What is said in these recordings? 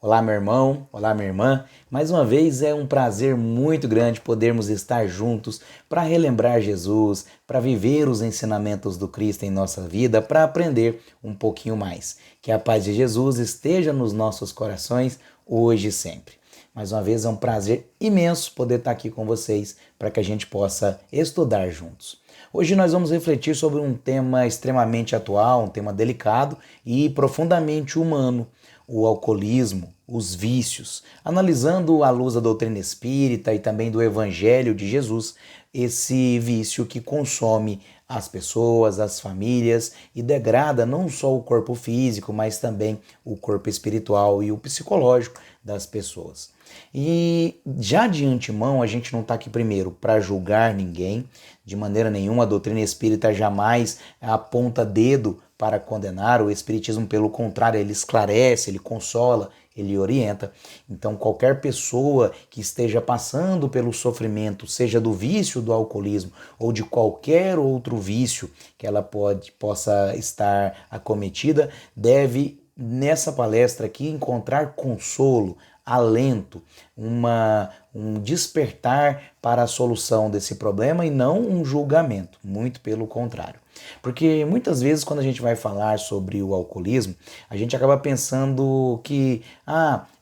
Olá, meu irmão, olá, minha irmã. Mais uma vez é um prazer muito grande podermos estar juntos para relembrar Jesus, para viver os ensinamentos do Cristo em nossa vida, para aprender um pouquinho mais. Que a paz de Jesus esteja nos nossos corações hoje e sempre. Mais uma vez é um prazer imenso poder estar aqui com vocês para que a gente possa estudar juntos. Hoje nós vamos refletir sobre um tema extremamente atual, um tema delicado e profundamente humano, o alcoolismo, os vícios, analisando à luz da doutrina espírita e também do Evangelho de Jesus, esse vício que consome as pessoas, as famílias e degrada não só o corpo físico, mas também o corpo espiritual e o psicológico das pessoas. E já de antemão, a gente não está aqui primeiro para julgar ninguém, de maneira nenhuma, a doutrina espírita jamais aponta dedo para condenar, o espiritismo, pelo contrário, ele esclarece, ele consola, ele orienta. Então, qualquer pessoa que esteja passando pelo sofrimento, seja do vício do alcoolismo ou de qualquer outro vício que ela possa estar acometida, deve, nessa palestra aqui, encontrar consolo, alento, um despertar para a solução desse problema e não um julgamento, muito pelo contrário. Porque muitas vezes quando a gente vai falar sobre o alcoolismo, a gente acaba pensando que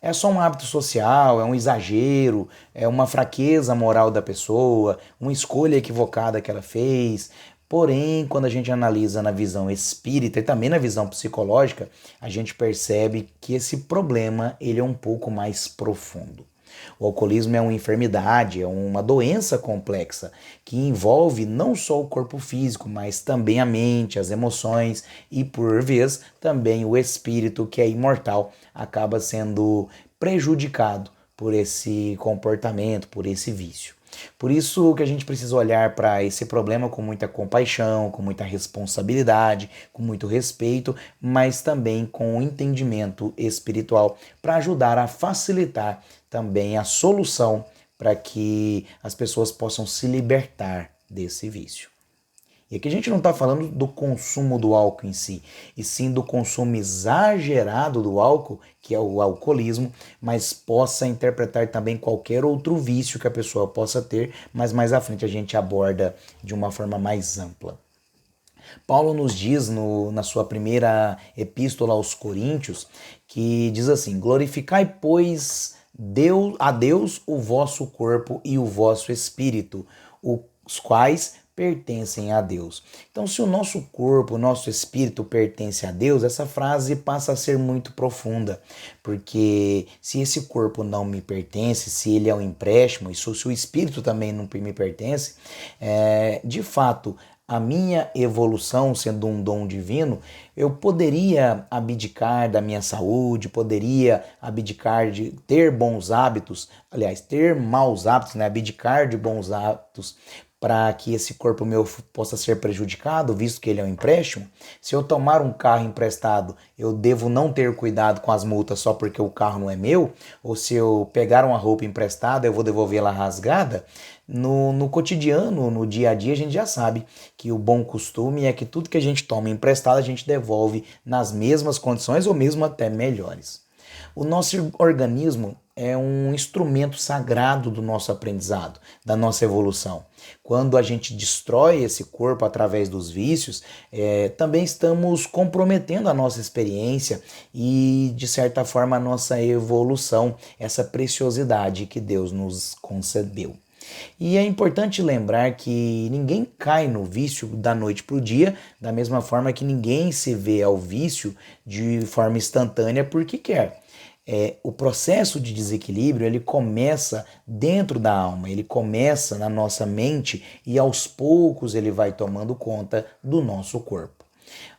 é só um hábito social, é um exagero, é uma fraqueza moral da pessoa, uma escolha equivocada que ela fez. Porém, quando a gente analisa na visão espírita e também na visão psicológica, a gente percebe que esse problema ele é um pouco mais profundo. O alcoolismo é uma enfermidade, é uma doença complexa que envolve não só o corpo físico, mas também a mente, as emoções e, por vezes, também o espírito, que é imortal, acaba sendo prejudicado por esse comportamento, por esse vício. Por isso que a gente precisa olhar para esse problema com muita compaixão, com muita responsabilidade, com muito respeito, mas também com entendimento espiritual para ajudar a facilitar também a solução para que as pessoas possam se libertar desse vício. E aqui a gente não está falando do consumo do álcool em si, e sim do consumo exagerado do álcool, que é o alcoolismo, mas possa interpretar também qualquer outro vício que a pessoa possa ter, mas mais à frente a gente aborda de uma forma mais ampla. Paulo nos diz na sua primeira epístola aos Coríntios, que diz assim: glorificai, pois, a Deus o vosso corpo e o vosso espírito, os quais pertencem a Deus. Então, se o nosso corpo, o nosso espírito pertence a Deus, essa frase passa a ser muito profunda, porque se esse corpo não me pertence, se ele é um empréstimo, e se o espírito também não me pertence, de fato, a minha evolução, sendo um dom divino, eu poderia abdicar da minha saúde, poderia abdicar de ter bons hábitos, aliás, ter maus hábitos, né? Abdicar de bons hábitos para que esse corpo meu possa ser prejudicado, visto que ele é um empréstimo. Se eu tomar um carro emprestado, eu devo não ter cuidado com as multas só porque o carro não é meu, ou se eu pegar uma roupa emprestada, eu vou devolvê-la rasgada. No cotidiano, no dia a dia, a gente já sabe que o bom costume é que tudo que a gente toma emprestado, a gente devolve nas mesmas condições ou mesmo até melhores. O nosso organismo é um instrumento sagrado do nosso aprendizado, da nossa evolução. Quando a gente destrói esse corpo através dos vícios, também estamos comprometendo a nossa experiência e, de certa forma, a nossa evolução, essa preciosidade que Deus nos concedeu. E é importante lembrar que ninguém cai no vício da noite para o dia, da mesma forma que ninguém se vê ao vício de forma instantânea porque quer. O processo de desequilíbrio ele começa dentro da alma, ele começa na nossa mente e aos poucos ele vai tomando conta do nosso corpo.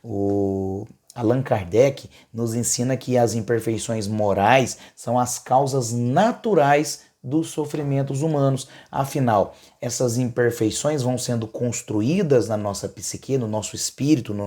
O Allan Kardec nos ensina que as imperfeições morais são as causas naturais dos sofrimentos humanos. Afinal, essas imperfeições vão sendo construídas na nossa psique, no nosso espírito, na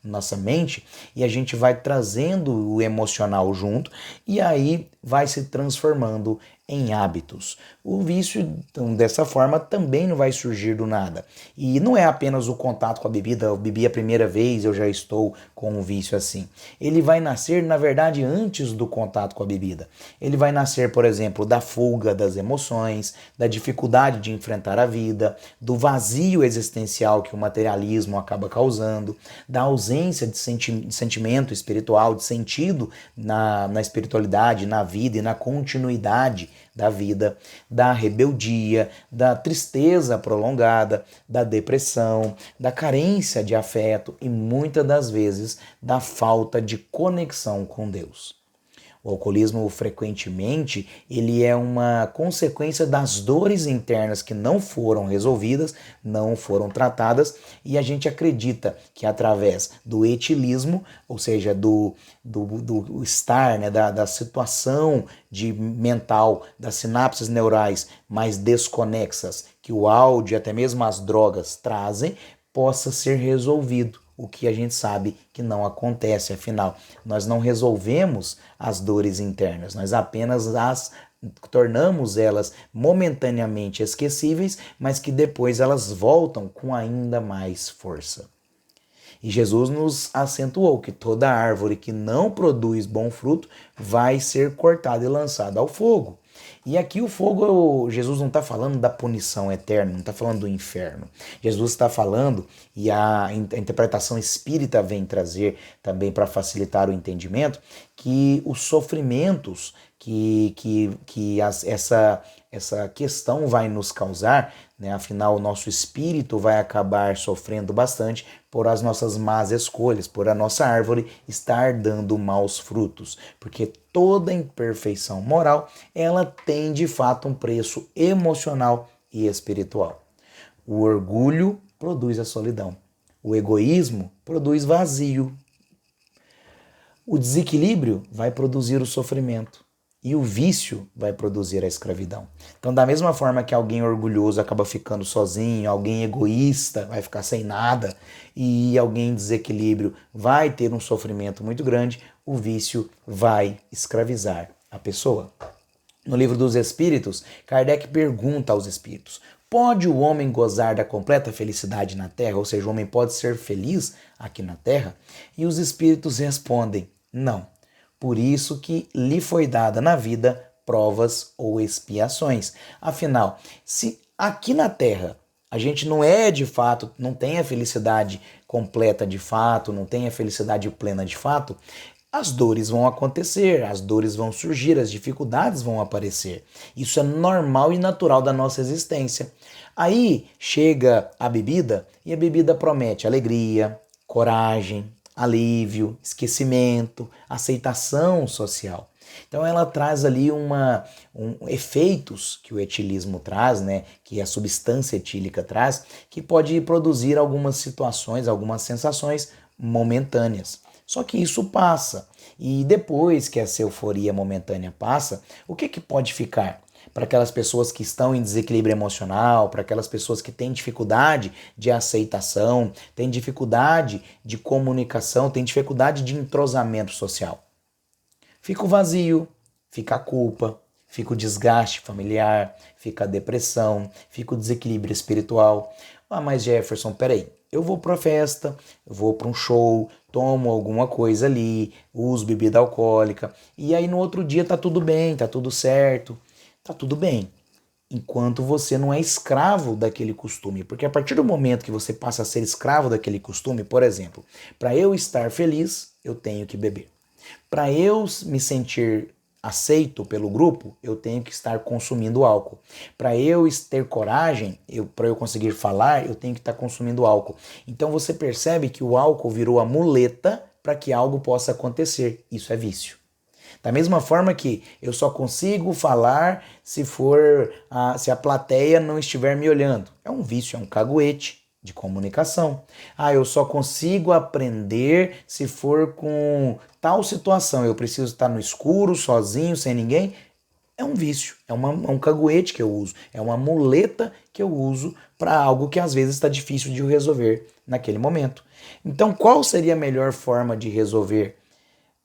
nossa mente, e a gente vai trazendo o emocional junto, e aí vai se transformando em hábitos. O vício, então, dessa forma, também não vai surgir do nada. E não é apenas o contato com a bebida, eu bebi a primeira vez, eu já estou com um vício assim. Ele vai nascer, na verdade, antes do contato com a bebida. Ele vai nascer, por exemplo, da fuga das emoções, da dificuldade de enfrentar a vida, do vazio existencial que o materialismo acaba causando, da ausência de sentimento espiritual, de sentido na espiritualidade, na vida e na continuidade da vida, da rebeldia, da tristeza prolongada, da depressão, da carência de afeto e muitas das vezes da falta de conexão com Deus. O alcoolismo, frequentemente, ele é uma consequência das dores internas que não foram resolvidas, não foram tratadas, e a gente acredita que através do etilismo, ou seja, do estar, né, da situação mental, das sinapses neurais mais desconexas que o álcool e até mesmo as drogas trazem, possa ser resolvido. O que a gente sabe que não acontece, afinal, nós não resolvemos as dores internas, nós apenas tornamos elas momentaneamente esquecíveis, mas que depois elas voltam com ainda mais força. E Jesus nos acentuou que toda árvore que não produz bom fruto vai ser cortada e lançada ao fogo. E aqui o fogo, Jesus não está falando da punição eterna, não está falando do inferno. Jesus está falando, e a interpretação espírita vem trazer também para facilitar o entendimento, que os sofrimentos essa questão vai nos causar, né? Afinal, o nosso espírito vai acabar sofrendo bastante por as nossas más escolhas, por a nossa árvore estar dando maus frutos, porque toda imperfeição moral, ela tem de fato um preço emocional e espiritual. O orgulho produz a solidão, o egoísmo produz vazio, o desequilíbrio vai produzir o sofrimento. E o vício vai produzir a escravidão. Então, da mesma forma que alguém orgulhoso acaba ficando sozinho, alguém egoísta vai ficar sem nada, e alguém em desequilíbrio vai ter um sofrimento muito grande, o vício vai escravizar a pessoa. No Livro dos Espíritos, Kardec pergunta aos espíritos: pode o homem gozar da completa felicidade na Terra? Ou seja, o homem pode ser feliz aqui na Terra? E os espíritos respondem: não. Por isso que lhe foi dada na vida provas ou expiações. Afinal, se aqui na Terra a gente não é de fato, não tem a felicidade completa de fato, não tem a felicidade plena de fato, as dores vão acontecer, as dores vão surgir, as dificuldades vão aparecer. Isso é normal e natural da nossa existência. Aí chega a bebida e a bebida promete alegria, coragem, alívio, esquecimento, aceitação social. Então ela traz ali efeitos que o etilismo traz, né, que a substância etílica traz, que pode produzir algumas situações, algumas sensações momentâneas. Só que isso passa. E depois que essa euforia momentânea passa, o que pode ficar? Para aquelas pessoas que estão em desequilíbrio emocional, para aquelas pessoas que têm dificuldade de aceitação, têm dificuldade de comunicação, têm dificuldade de entrosamento social. Fica o vazio, fica a culpa, fica o desgaste familiar, fica a depressão, fica o desequilíbrio espiritual. Ah, mas Jefferson, peraí, eu vou para a festa, eu vou para um show, tomo alguma coisa ali, uso bebida alcoólica, e aí no outro dia tá tudo bem, tá tudo certo. Tá tudo bem, enquanto você não é escravo daquele costume. Porque a partir do momento que você passa a ser escravo daquele costume, por exemplo, para eu estar feliz, eu tenho que beber. Para eu me sentir aceito pelo grupo, eu tenho que estar consumindo álcool. Para eu ter coragem, para eu conseguir falar, eu tenho que estar consumindo álcool. Então você percebe que o álcool virou a muleta para que algo possa acontecer. Isso é vício. Da mesma forma que eu só consigo falar se a plateia não estiver me olhando. É um vício, é um caguete de comunicação. Eu só consigo aprender se for com tal situação. Eu preciso estar no escuro, sozinho, sem ninguém. é um vício, é um caguete que eu uso, é uma muleta que eu uso para algo que às vezes está difícil de eu resolver naquele momento. Então, qual seria a melhor forma de resolver?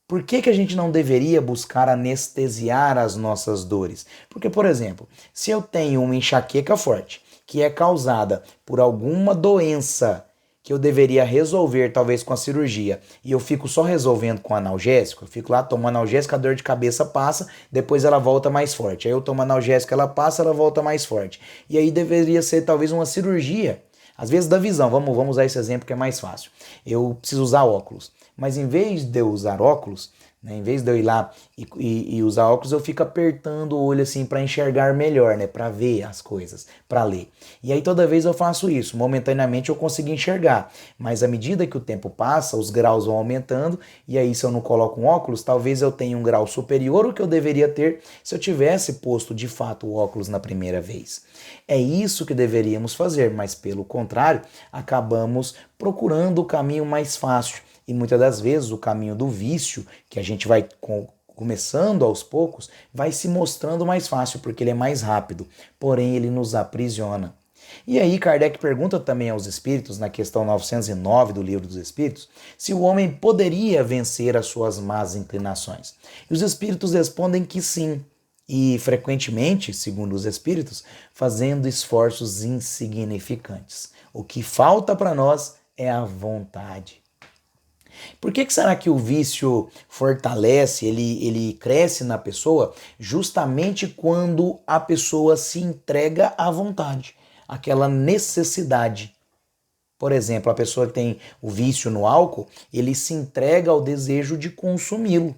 Por que a gente não deveria buscar anestesiar as nossas dores? Porque, por exemplo, se eu tenho uma enxaqueca forte, que é causada por alguma doença que eu deveria resolver, talvez com a cirurgia, e eu fico só resolvendo com analgésico, eu fico lá tomando analgésico, a dor de cabeça passa, depois ela volta mais forte. Aí eu tomo analgésico, ela passa, ela volta mais forte. E aí deveria ser talvez uma cirurgia. Às vezes da visão, vamos usar esse exemplo que é mais fácil. Eu preciso usar óculos, mas em vez de eu usar óculos, né, em vez de eu ir lá e usar óculos, eu fico apertando o olho assim para enxergar melhor, né, para ver as coisas, para ler. E aí toda vez eu faço isso, momentaneamente eu consigo enxergar, mas à medida que o tempo passa, os graus vão aumentando, e aí se eu não coloco um óculos, talvez eu tenha um grau superior ao que eu deveria ter se eu tivesse posto de fato o óculos na primeira vez. É isso que deveríamos fazer, mas pelo contrário, acabamos procurando o caminho mais fácil. E muitas das vezes o caminho do vício, que a gente vai começando aos poucos, vai se mostrando mais fácil, porque ele é mais rápido, porém ele nos aprisiona. E aí Kardec pergunta também aos espíritos, na questão 909 do Livro dos Espíritos, se o homem poderia vencer as suas más inclinações. E os espíritos respondem que sim, e frequentemente, segundo os espíritos, fazendo esforços insignificantes. O que falta para nós é a vontade. Por que será que o vício fortalece, ele cresce na pessoa justamente quando a pessoa se entrega à vontade, àquela necessidade? Por exemplo, a pessoa que tem o vício no álcool, ele se entrega ao desejo de consumi-lo.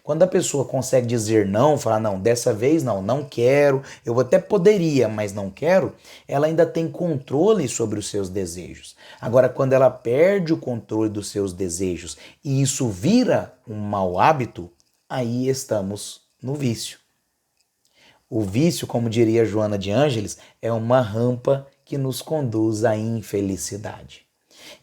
Quando a pessoa consegue dizer não, falar não, dessa vez não, não quero, eu até poderia, mas não quero, ela ainda tem controle sobre os seus desejos. Agora, quando ela perde o controle dos seus desejos e isso vira um mau hábito, aí estamos no vício. O vício, como diria Joana de Ângeles, é uma rampa que nos conduz à infelicidade.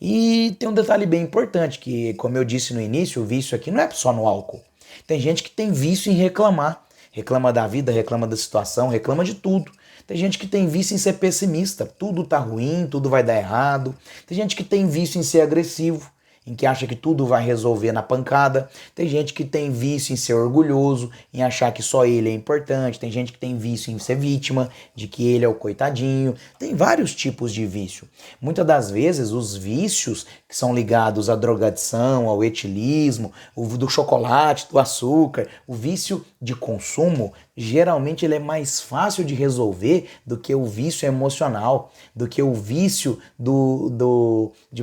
E tem um detalhe bem importante, que, como eu disse no início, o vício aqui não é só no álcool. Tem gente que tem vício em reclamar. Reclama da vida, reclama da situação, reclama de tudo. Tem gente que tem vício em ser pessimista. Tudo tá ruim, tudo vai dar errado. Tem gente que tem vício em ser agressivo, em que acha que tudo vai resolver na pancada. Tem gente que tem vício em ser orgulhoso, em achar que só ele é importante. Tem gente que tem vício em ser vítima, de que ele é o coitadinho. Tem vários tipos de vício. Muitas das vezes os vícios que são ligados à drogadição, ao etilismo, o do chocolate, do açúcar, o vício de consumo, geralmente ele é mais fácil de resolver do que o vício emocional, do que o vício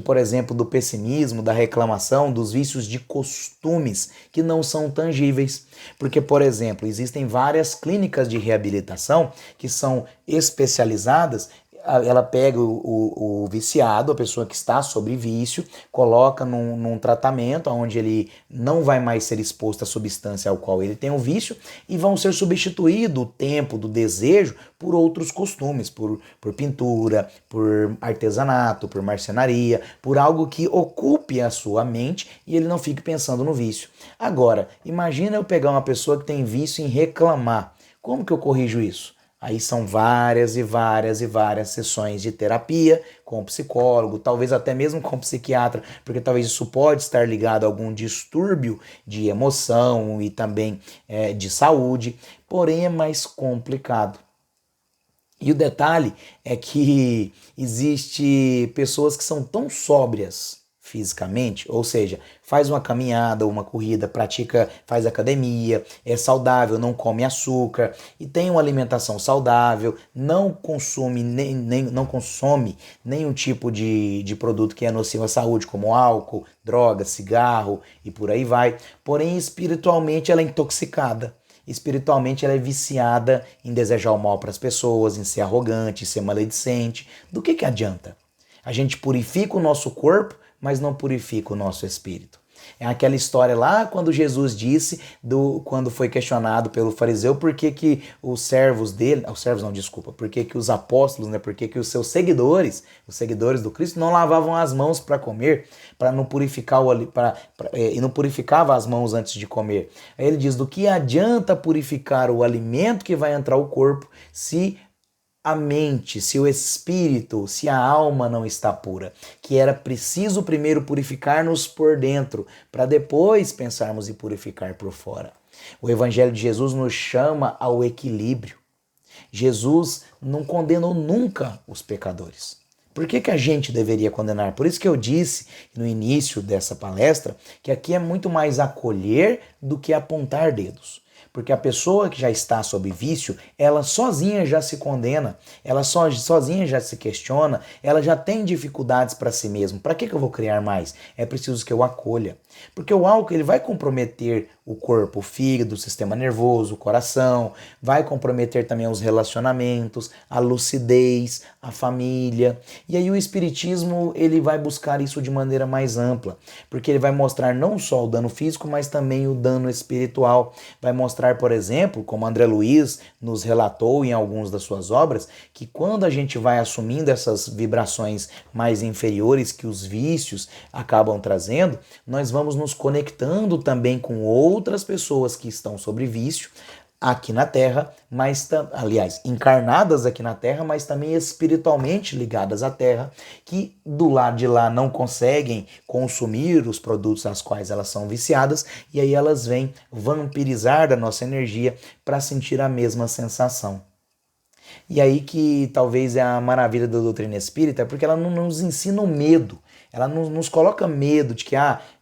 por exemplo, do pessimismo, da reclamação, dos vícios de costumes que não são tangíveis. Porque, por exemplo, existem várias clínicas de reabilitação que são especializadas. Ela pega o viciado, a pessoa que está sob vício, coloca num tratamento onde ele não vai mais ser exposto à substância ao qual ele tem o vício e vão ser substituído o tempo do desejo por outros costumes, por pintura, por artesanato, por marcenaria, por algo que ocupe a sua mente e ele não fique pensando no vício. Agora, imagina eu pegar uma pessoa que tem vício em reclamar. Como que eu corrijo isso? Aí são várias e várias e várias sessões de terapia com o psicólogo, talvez até mesmo com o psiquiatra, porque talvez isso pode estar ligado a algum distúrbio de emoção e também de saúde, porém é mais complicado. E o detalhe é que existe pessoas que são tão sóbrias fisicamente, ou seja, faz uma caminhada, uma corrida, faz academia, é saudável, não come açúcar e tem uma alimentação saudável, não consome nenhum tipo de produto que é nocivo à saúde, como álcool, droga, cigarro e por aí vai. Porém, espiritualmente ela é intoxicada. Espiritualmente ela é viciada em desejar o mal para as pessoas, em ser arrogante, em ser maledicente. Do que adianta? A gente purifica o nosso corpo, mas não purifica o nosso espírito. É aquela história lá quando Jesus disse, quando foi questionado pelo fariseu, por que que os servos dele, os servos não, desculpa, por que que os apóstolos, né, por que que os seus seguidores, os seguidores do Cristo, não lavavam as mãos para comer, para não purificar e não purificava as mãos antes de comer. Aí ele diz, do que adianta purificar o alimento que vai entrar ao corpo se a mente, se o espírito, se a alma não está pura, que era preciso primeiro purificar-nos por dentro, para depois pensarmos em purificar por fora. O Evangelho de Jesus nos chama ao equilíbrio. Jesus não condenou nunca os pecadores. Por que que a gente deveria condenar? Por isso que eu disse no início dessa palestra que aqui é muito mais acolher do que apontar dedos. Porque a pessoa que já está sob vício, ela sozinha já se condena, ela sozinha já se questiona, ela já tem dificuldades para si mesma. Para que eu vou criar mais? É preciso que eu acolha. Porque o álcool ele vai comprometer o corpo, o fígado, o sistema nervoso, o coração, vai comprometer também os relacionamentos, a lucidez, a família. E aí o espiritismo ele vai buscar isso de maneira mais ampla, porque ele vai mostrar não só o dano físico, mas também o dano espiritual. Vai mostrar, por exemplo, como André Luiz nos relatou em algumas das suas obras, que quando a gente vai assumindo essas vibrações mais inferiores que os vícios acabam trazendo, nós vamos nos conectando também com outras pessoas que estão sobre vício aqui na Terra, mas aliás, encarnadas aqui na Terra, mas também espiritualmente ligadas à Terra, que do lado de lá não conseguem consumir os produtos às quais elas são viciadas, e aí elas vêm vampirizar da nossa energia para sentir a mesma sensação. E aí que talvez é a maravilha da doutrina espírita, porque ela não nos ensina o medo, ela não nos coloca medo de que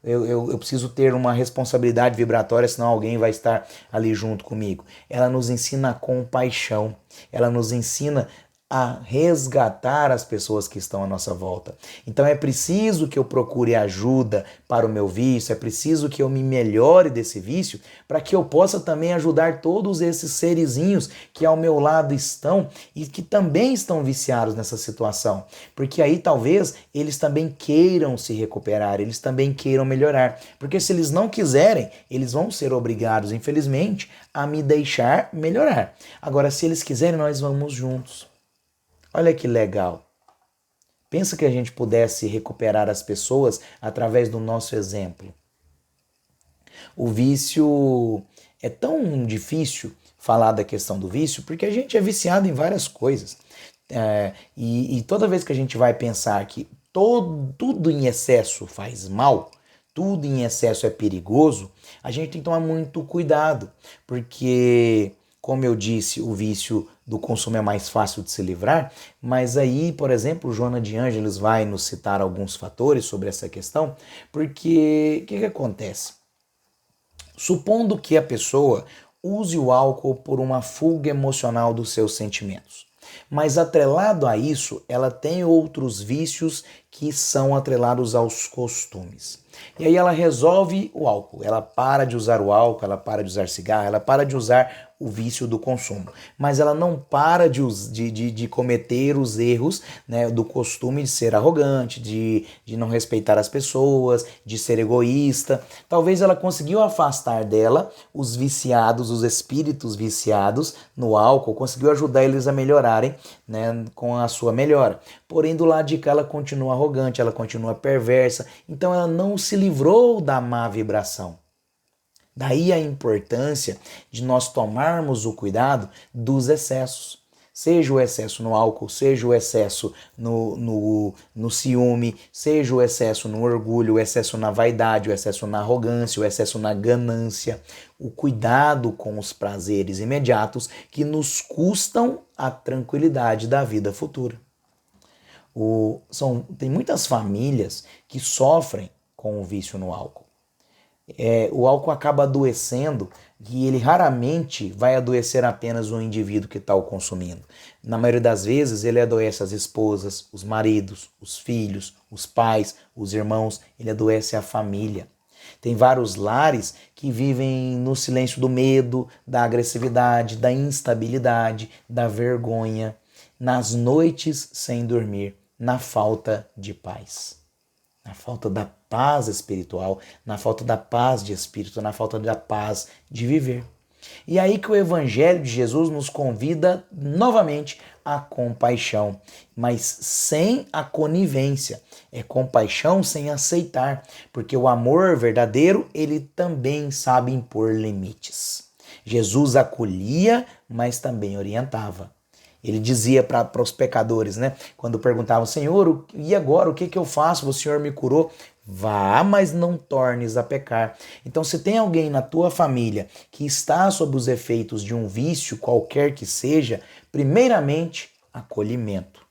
eu preciso ter uma responsabilidade vibratória, senão alguém vai estar ali junto comigo. Ela nos ensina a compaixão, ela nos ensina a resgatar as pessoas que estão à nossa volta. Então é preciso que eu procure ajuda para o meu vício, é preciso que eu me melhore desse vício, para que eu possa também ajudar todos esses serizinhos que ao meu lado estão e que também estão viciados nessa situação. Porque aí talvez eles também queiram se recuperar, eles também queiram melhorar. Porque se eles não quiserem, eles vão ser obrigados, infelizmente, a me deixar melhorar. Agora, se eles quiserem, nós vamos juntos. Olha que legal. Pensa que a gente pudesse recuperar as pessoas através do nosso exemplo. O vício é tão difícil falar da questão do vício porque a gente é viciado em várias coisas. E toda vez que a gente vai pensar que tudo em excesso faz mal, tudo em excesso é perigoso, a gente tem que tomar muito cuidado, porque, como eu disse, o vício do consumo é mais fácil de se livrar, mas aí, por exemplo, Joana de Ângeles vai nos citar alguns fatores sobre essa questão, porque o que acontece? Supondo que a pessoa use o álcool por uma fuga emocional dos seus sentimentos, mas atrelado a isso, ela tem outros vícios que são atrelados aos costumes. E aí ela resolve o álcool, ela para de usar o álcool, ela para de usar cigarro, ela para de usar o vício do consumo. Mas ela não para de cometer os erros, né, do costume de ser arrogante, de não respeitar as pessoas, de ser egoísta. Talvez ela conseguiu afastar dela os viciados, os espíritos viciados no álcool, conseguiu ajudar eles a melhorarem, né, com a sua melhora. Porém, do lado de cá ela continua arrogante, ela continua perversa, então ela não se livrou da má vibração. Daí a importância de nós tomarmos o cuidado dos excessos. Seja o excesso no álcool, seja o excesso no ciúme, seja o excesso no orgulho, o excesso na vaidade, o excesso na arrogância, o excesso na ganância. O cuidado com os prazeres imediatos que nos custam a tranquilidade da vida futura. Tem muitas famílias que sofrem com o vício no álcool. O álcool acaba adoecendo e ele raramente vai adoecer apenas o indivíduo que está o consumindo. Na maioria das vezes ele adoece as esposas, os maridos, os filhos, os pais, os irmãos, ele adoece a família. Tem vários lares que vivem no silêncio do medo, da agressividade, da instabilidade, da vergonha, nas noites sem dormir, na falta de paz. na falta da paz espiritual, na falta da paz de espírito, na falta da paz de viver. E aí que o Evangelho de Jesus nos convida novamente à compaixão, mas sem a conivência. É compaixão sem aceitar, porque o amor verdadeiro, ele também sabe impor limites. Jesus acolhia, mas também orientava. Ele dizia para os pecadores, né? Quando perguntavam, Senhor, e agora? O que eu faço? O Senhor me curou? Vá, mas não tornes a pecar. Então, se tem alguém na tua família que está sob os efeitos de um vício, qualquer que seja, primeiramente, acolhimento.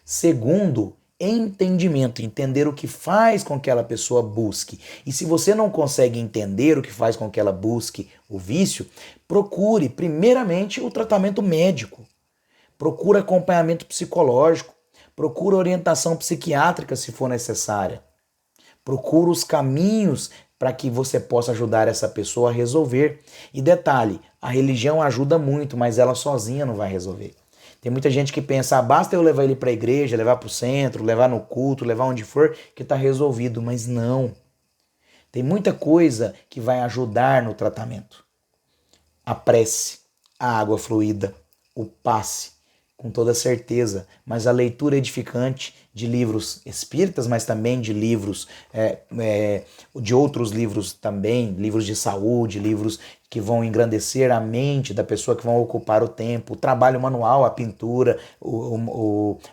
Segundo, entendimento, entender o que faz com que aquela pessoa busque. E se você não consegue entender o que faz com que ela busque o vício, procure primeiramente o tratamento médico. Procura acompanhamento psicológico, procura orientação psiquiátrica se for necessária. Procura os caminhos para que você possa ajudar essa pessoa a resolver. E detalhe, a religião ajuda muito, mas ela sozinha não vai resolver. Tem muita gente que pensa, basta eu levar ele para a igreja, levar para o centro, levar no culto, levar onde for, que está resolvido. Mas não. Tem muita coisa que vai ajudar no tratamento. A prece, a água fluida, o passe, com toda certeza, mas a leitura edificante de livros espíritas, mas também de livros, de outros livros também, livros de saúde, livros que vão engrandecer a mente da pessoa, que vão ocupar o tempo, o trabalho manual, a pintura,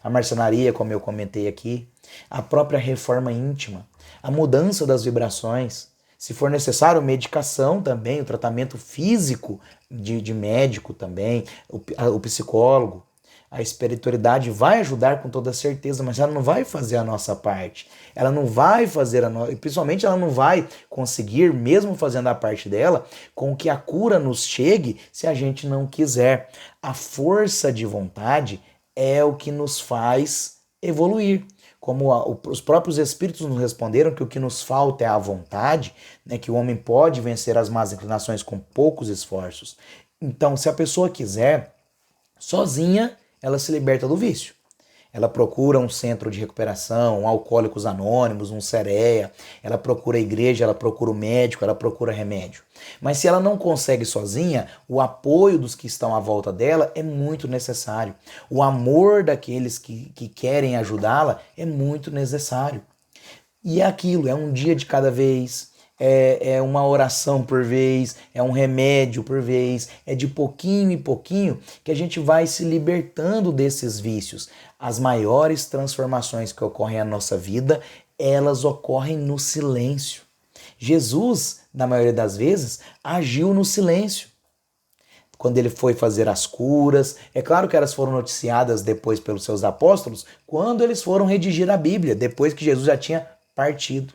a marcenaria, como eu comentei aqui, a própria reforma íntima, a mudança das vibrações, se for necessário, medicação também, o tratamento físico de médico também, o psicólogo. A espiritualidade vai ajudar com toda certeza, mas ela não vai fazer a nossa parte. Ela não vai fazer e principalmente ela não vai conseguir, mesmo fazendo a parte dela, com que a cura nos chegue se a gente não quiser. A força de vontade é o que nos faz evoluir. Como os próprios espíritos nos responderam que o que nos falta é a vontade, né, que o homem pode vencer as más inclinações com poucos esforços. Então, se a pessoa quiser, sozinha, ela se liberta do vício. Ela procura um centro de recuperação, um Alcoólicos Anônimos, um CEREA, ela procura a igreja, ela procura o médico, ela procura remédio. Mas se ela não consegue sozinha, o apoio dos que estão à volta dela é muito necessário. O amor daqueles que querem ajudá-la é muito necessário. E é aquilo, é um dia de cada vez, é uma oração por vez, é um remédio por vez, é de pouquinho em pouquinho que a gente vai se libertando desses vícios. As maiores transformações que ocorrem na nossa vida, elas ocorrem no silêncio. Jesus, na maioria das vezes, agiu no silêncio. Quando ele foi fazer as curas, é claro que elas foram noticiadas depois pelos seus apóstolos, quando eles foram redigir a Bíblia, depois que Jesus já tinha partido.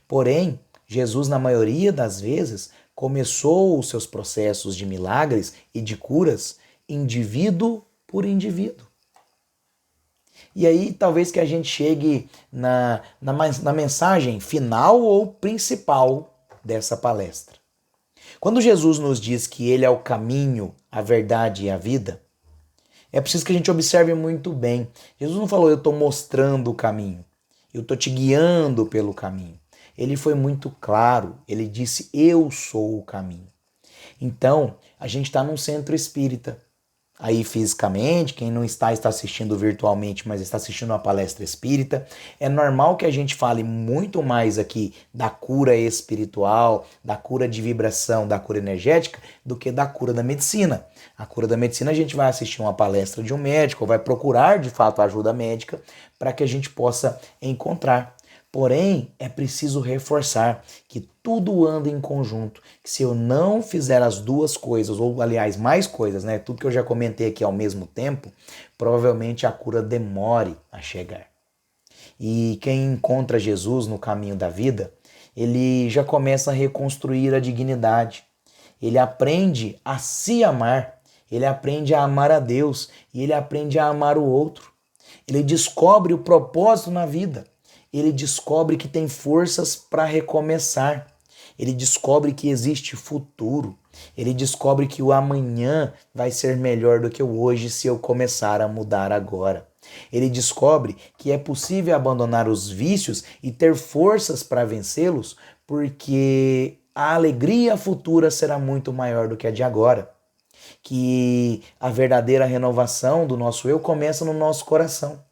Porém, Jesus, na maioria das vezes, começou os seus processos de milagres e de curas indivíduo por indivíduo. E aí talvez que a gente chegue na mensagem final ou principal dessa palestra. Quando Jesus nos diz que Ele é o caminho, a verdade e a vida, é preciso que a gente observe muito bem. Jesus não falou, eu estou mostrando o caminho, eu estou te guiando pelo caminho. Ele foi muito claro, ele disse, eu sou o caminho. Então, a gente está num centro espírita. Aí fisicamente, quem não está assistindo virtualmente, mas está assistindo uma palestra espírita. É normal que a gente fale muito mais aqui da cura espiritual, da cura de vibração, da cura energética, do que da cura da medicina. A cura da medicina a gente vai assistir uma palestra de um médico, ou vai procurar de fato ajuda médica para que a gente possa encontrar. Porém, é preciso reforçar que tudo anda em conjunto, que se eu não fizer as duas coisas, ou aliás, mais coisas, né? Tudo que eu já comentei aqui ao mesmo tempo, provavelmente a cura demore a chegar. E quem encontra Jesus no caminho da vida, ele já começa a reconstruir a dignidade. Ele aprende a se amar, ele aprende a amar a Deus e ele aprende a amar o outro. Ele descobre o propósito na vida. Ele descobre que tem forças para recomeçar. Ele descobre que existe futuro. Ele descobre que o amanhã vai ser melhor do que o hoje se eu começar a mudar agora. Ele descobre que é possível abandonar os vícios e ter forças para vencê-los, porque a alegria futura será muito maior do que a de agora. Que a verdadeira renovação do nosso eu começa no nosso coração.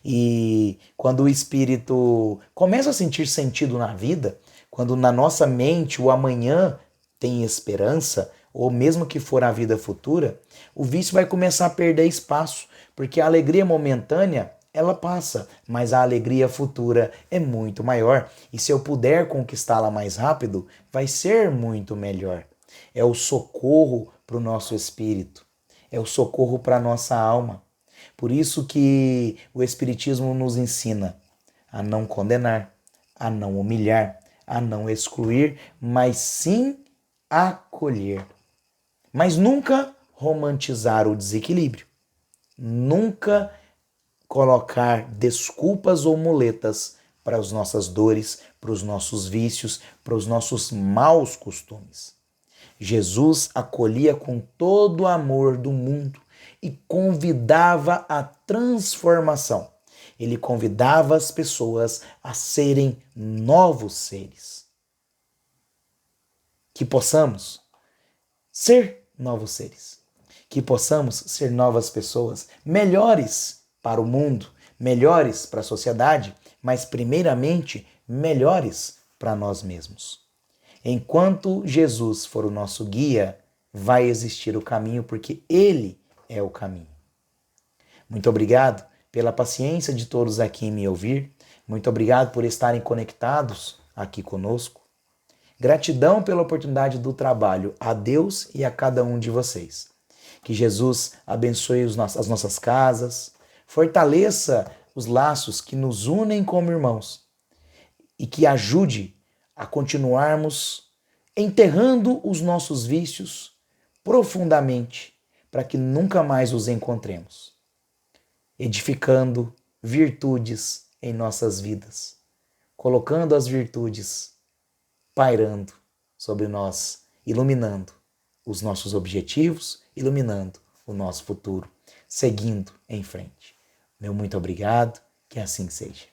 E quando o espírito começa a sentir sentido na vida, quando na nossa mente o amanhã tem esperança, ou mesmo que for a vida futura, o vício vai começar a perder espaço, porque a alegria momentânea ela passa, mas a alegria futura é muito maior. E se eu puder conquistá-la mais rápido, vai ser muito melhor. É o socorro para o nosso espírito, é o socorro para a nossa alma. Por isso que o Espiritismo nos ensina a não condenar, a não humilhar, a não excluir, mas sim acolher. Mas nunca romantizar o desequilíbrio. Nunca colocar desculpas ou muletas para as nossas dores, para os nossos vícios, para os nossos maus costumes. Jesus acolhia com todo o amor do mundo e convidava a transformação. Ele convidava as pessoas a serem novos seres. Que possamos ser novos seres. Que possamos ser novas pessoas, melhores para o mundo, melhores para a sociedade, mas primeiramente melhores para nós mesmos. Enquanto Jesus for o nosso guia, vai existir o caminho, porque Ele é o caminho. Muito obrigado pela paciência de todos aqui em me ouvir. Muito obrigado por estarem conectados aqui conosco. Gratidão pela oportunidade do trabalho a Deus e a cada um de vocês. Que Jesus abençoe as nossas casas, fortaleça os laços que nos unem como irmãos e que ajude a continuarmos enterrando os nossos vícios profundamente para que nunca mais os encontremos, edificando virtudes em nossas vidas, colocando as virtudes pairando sobre nós, iluminando os nossos objetivos, iluminando o nosso futuro, seguindo em frente. Meu muito obrigado, que assim seja.